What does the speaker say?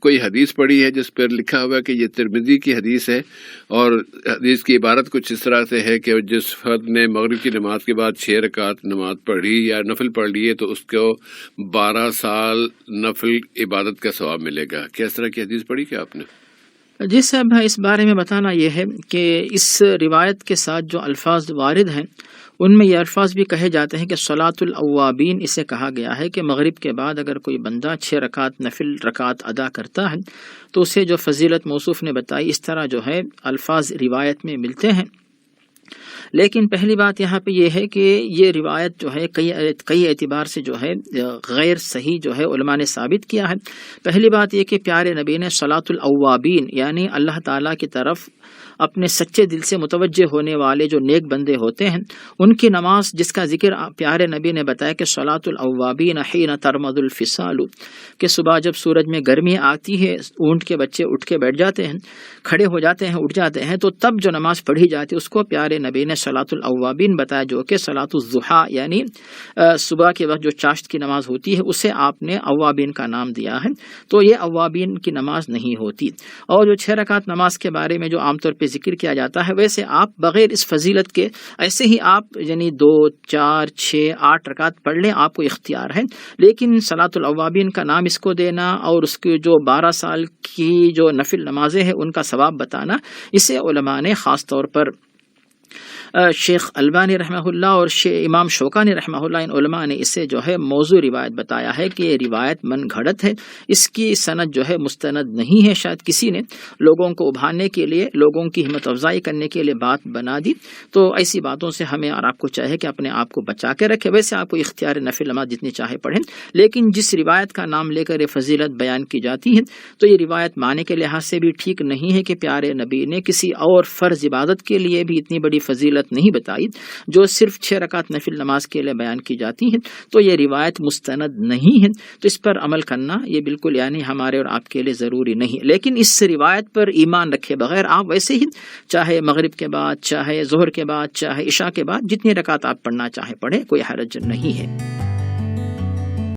کوئی حدیث پڑھی ہے جس پر لکھا ہوا ہے کہ یہ ترمذی کی حدیث ہے اور حدیث کی عبارت کچھ اس طرح سے ہے کہ جس فرد نے مغرب کی نماز کے بعد 6 رکعت نماز پڑھی یا نفل پڑھ لیے تو اس کو 12 سال نفل عبادت کا ثواب ملے گا؟ کیا اس طرح کی حدیث پڑھی کیا آپ نے؟ جی صاحب، اس بارے میں بتانا یہ ہے کہ اس روایت کے ساتھ جو الفاظ وارد ہیں ان میں یہ الفاظ بھی کہے جاتے ہیں کہ صلاۃ الاوابین اسے کہا گیا ہے کہ مغرب کے بعد اگر کوئی بندہ 6 رکعت نفل رکعت ادا کرتا ہے تو اسے جو فضیلت موصوف نے بتائی اس طرح جو ہے الفاظ روایت میں ملتے ہیں۔ لیکن پہلی بات یہاں پہ یہ ہے کہ یہ روایت جو ہے کئی اعتبار سے جو ہے غیر صحیح جو ہے علماء نے ثابت کیا ہے۔ پہلی بات یہ کہ پیارے نبی نے صلاۃ الاوابین یعنی اللہ تعالیٰ کی طرف اپنے سچے دل سے متوجہ ہونے والے جو نیک بندے ہوتے ہیں ان کی نماز جس کا ذکر پیارے نبی نے بتایا کہ صلاۃ الاوابین حین ترمد الفصال، کہ صبح جب سورج میں گرمی آتی ہے اونٹ کے بچے اٹھ کے بیٹھ جاتے ہیں، کھڑے ہو جاتے ہیں، اٹھ جاتے ہیں، تو تب جو نماز پڑھی جاتی ہے اس کو پیارے نبی نے صلاۃ الاوابین بتایا، جو کہ صلاۃ الضحیٰ یعنی صبح کے وقت جو چاشت کی نماز ہوتی ہے اسے آپ نے اوابین کا نام دیا ہے۔ تو یہ اوابین کی نماز نہیں ہوتی۔ اور جو 6 رکعت نماز کے بارے میں جو عام طور پہ ذکر کیا جاتا ہے، ویسے آپ بغیر اس فضیلت کے ایسے ہی آپ یعنی 2 4 6 8 رکعت پڑھ لیں، آپ کو اختیار ہے، لیکن صلاۃ الاوابین کا نام اس کو دینا اور اس کے جو 12 سال کی جو نفل نمازیں ہیں ان کا ثواب بتانا، اسے علماء نے خاص طور پر شیخ البانی رحمہ اللہ اور امام شوکانی رحمہ اللہ، ان علماء نے اسے جو ہے موضوع روایت بتایا ہے کہ یہ روایت من گھڑت ہے، اس کی سند جو ہے مستند نہیں ہے، شاید کسی نے لوگوں کو ابھارنے کے لیے، لوگوں کی ہمت افزائی کرنے کے لیے بات بنا دی۔ تو ایسی باتوں سے ہمیں اور آپ کو چاہے کہ اپنے آپ کو بچا کے رکھے۔ ویسے آپ کو اختیار نفل نماز جتنی چاہے پڑھیں، لیکن جس روایت کا نام لے کر یہ فضیلت بیان کی جاتی ہے تو یہ روایت معنی کے لحاظ سے بھی ٹھیک نہیں ہے کہ پیارے نبی نے کسی اور فرض عبادت کے لیے بھی اتنی بڑی فضیلت نہیں بتائی جو صرف 6 رکعت نفل نماز کے لیے بیان کی جاتی ہے، تو یہ روایت مستند نہیں ہے، تو اس پر عمل کرنا یہ بالکل یعنی ہمارے اور آپ کے لیے ضروری نہیں۔ لیکن اس روایت پر ایمان رکھے بغیر آپ ویسے ہی چاہے مغرب کے بعد، چاہے ظہر کے بعد، چاہے عشاء کے بعد جتنی رکعت آپ پڑھنا چاہے پڑھیں، کوئی حرج نہیں ہے۔